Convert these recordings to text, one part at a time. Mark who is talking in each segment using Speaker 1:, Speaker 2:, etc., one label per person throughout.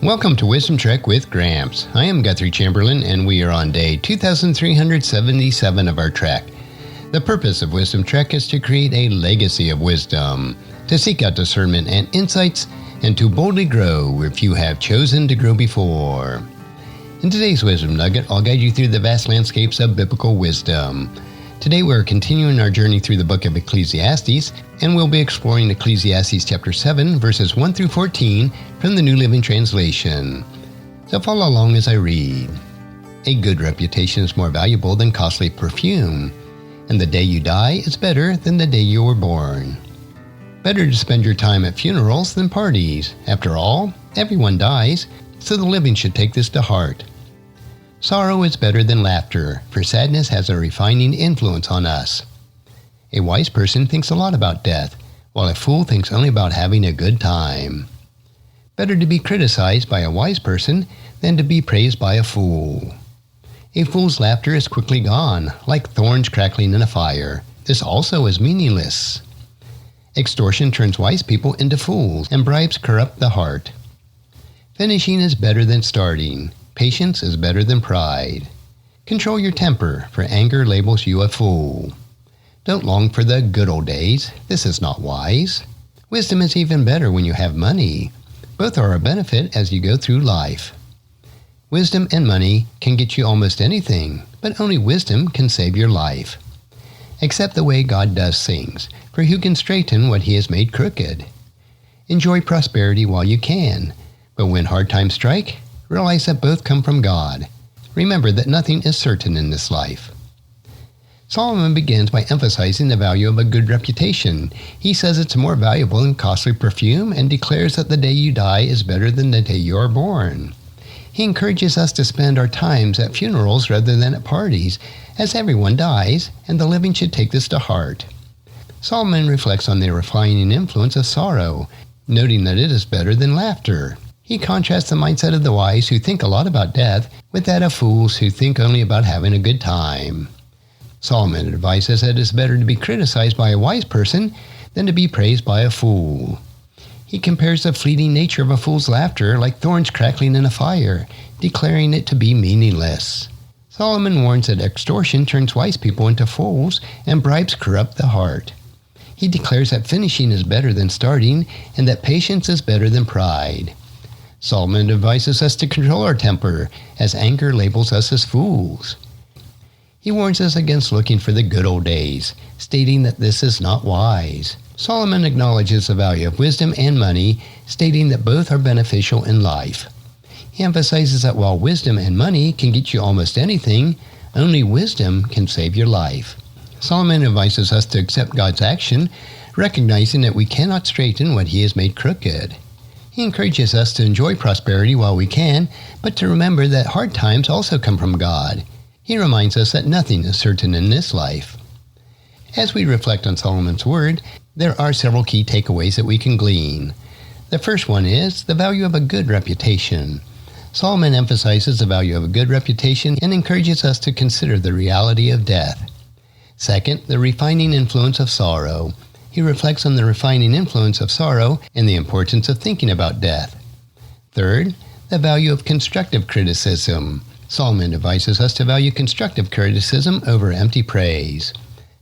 Speaker 1: Welcome to Wisdom Trek with Gramps. I am Guthrie Chamberlain, and we are on day 2377 of our trek. The purpose of Wisdom Trek is to create a legacy of wisdom, to seek out discernment and insights, and to boldly grow if you have chosen to grow before. In today's Wisdom Nugget, I'll guide you through the vast landscapes of biblical wisdom. Today we're continuing our journey through the book of Ecclesiastes, and we'll be exploring Ecclesiastes chapter 7, verses 1 through 14 from the New Living Translation. So follow along as I read. A good reputation is more valuable than costly perfume, and the day you die is better than the day you were born. Better to spend your time at funerals than parties. After all, everyone dies, so the living should take this to heart. Sorrow is better than laughter, for sadness has a refining influence on us. A wise person thinks a lot about death, while a fool thinks only about having a good time. Better to be criticized by a wise person than to be praised by a fool. A fool's laughter is quickly gone, like thorns crackling in a fire. This also is meaningless. Extortion turns wise people into fools, and bribes corrupt the heart. Finishing is better than starting. Patience is better than pride. Control your temper, for anger labels you a fool. Don't long for the good old days. This is not wise. Wisdom is even better when you have money. Both are a benefit as you go through life. Wisdom and money can get you almost anything, but only wisdom can save your life. Accept the way God does things, for who can straighten what he has made crooked? Enjoy prosperity while you can, but when hard times strike, realize that both come from God. Remember that nothing is certain in this life. Solomon begins by emphasizing the value of a good reputation. He says it's more valuable than costly perfume and declares that the day you die is better than the day you are born. He encourages us to spend our times at funerals rather than at parties, as everyone dies, and the living should take this to heart. Solomon reflects on the refining influence of sorrow, noting that it is better than laughter. He contrasts the mindset of the wise who think a lot about death with that of fools who think only about having a good time. Solomon advises that it is better to be criticized by a wise person than to be praised by a fool. He compares the fleeting nature of a fool's laughter like thorns crackling in a fire, declaring it to be meaningless. Solomon warns that extortion turns wise people into fools and bribes corrupt the heart. He declares that finishing is better than starting and that patience is better than pride. Solomon advises us to control our temper, as anger labels us as fools. He warns us against looking for the good old days, stating that this is not wise. Solomon acknowledges the value of wisdom and money, stating that both are beneficial in life. He emphasizes that while wisdom and money can get you almost anything, only wisdom can save your life. Solomon advises us to accept God's action, recognizing that we cannot straighten what he has made crooked. He encourages us to enjoy prosperity while we can, but to remember that hard times also come from God. He reminds us that nothing is certain in this life. As we reflect on Solomon's word, there are several key takeaways that we can glean. The first one is the value of a good reputation. Solomon emphasizes the value of a good reputation and encourages us to consider the reality of death. Second, the refining influence of sorrow. He reflects on the refining influence of sorrow and the importance of thinking about death. Third, the value of constructive criticism. Solomon advises us to value constructive criticism over empty praise.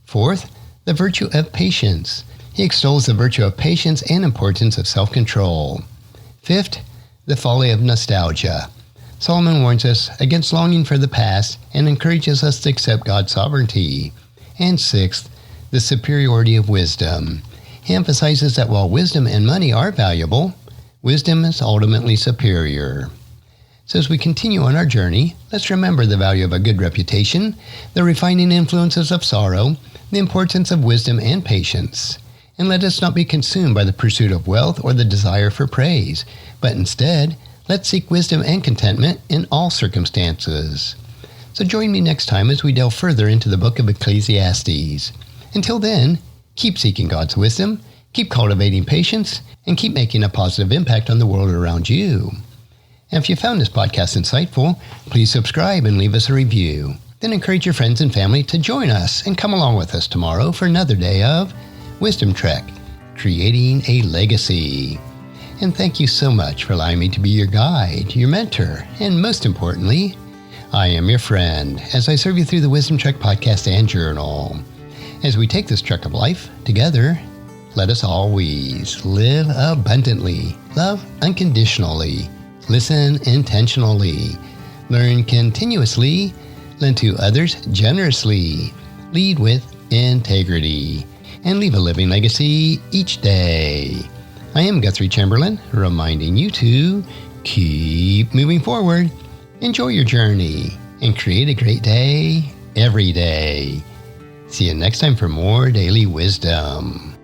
Speaker 1: Fourth, the virtue of patience. He extols the virtue of patience and importance of self-control. Fifth, the folly of nostalgia. Solomon warns us against longing for the past and encourages us to accept God's sovereignty. And sixth, the superiority of wisdom. He emphasizes that while wisdom and money are valuable, wisdom is ultimately superior. So as we continue on our journey, let's remember the value of a good reputation, the refining influences of sorrow, the importance of wisdom and patience. And let us not be consumed by the pursuit of wealth or the desire for praise, but instead, let's seek wisdom and contentment in all circumstances. So join me next time as we delve further into the book of Ecclesiastes. Until then, keep seeking God's wisdom, keep cultivating patience, and keep making a positive impact on the world around you. And if you found this podcast insightful, please subscribe and leave us a review. Then encourage your friends and family to join us and come along with us tomorrow for another day of Wisdom Trek, Creating a Legacy. And thank you so much for allowing me to be your guide, your mentor, and most importantly, I am your friend as I serve you through the Wisdom Trek podcast and journal. As we take this trek of life together, let us always live abundantly, love unconditionally, listen intentionally, learn continuously, lend to others generously, lead with integrity, and leave a living legacy each day. I am Guthrie Chamberlain, reminding you to keep moving forward, enjoy your journey, and create a great day every day. See you next time for more daily wisdom.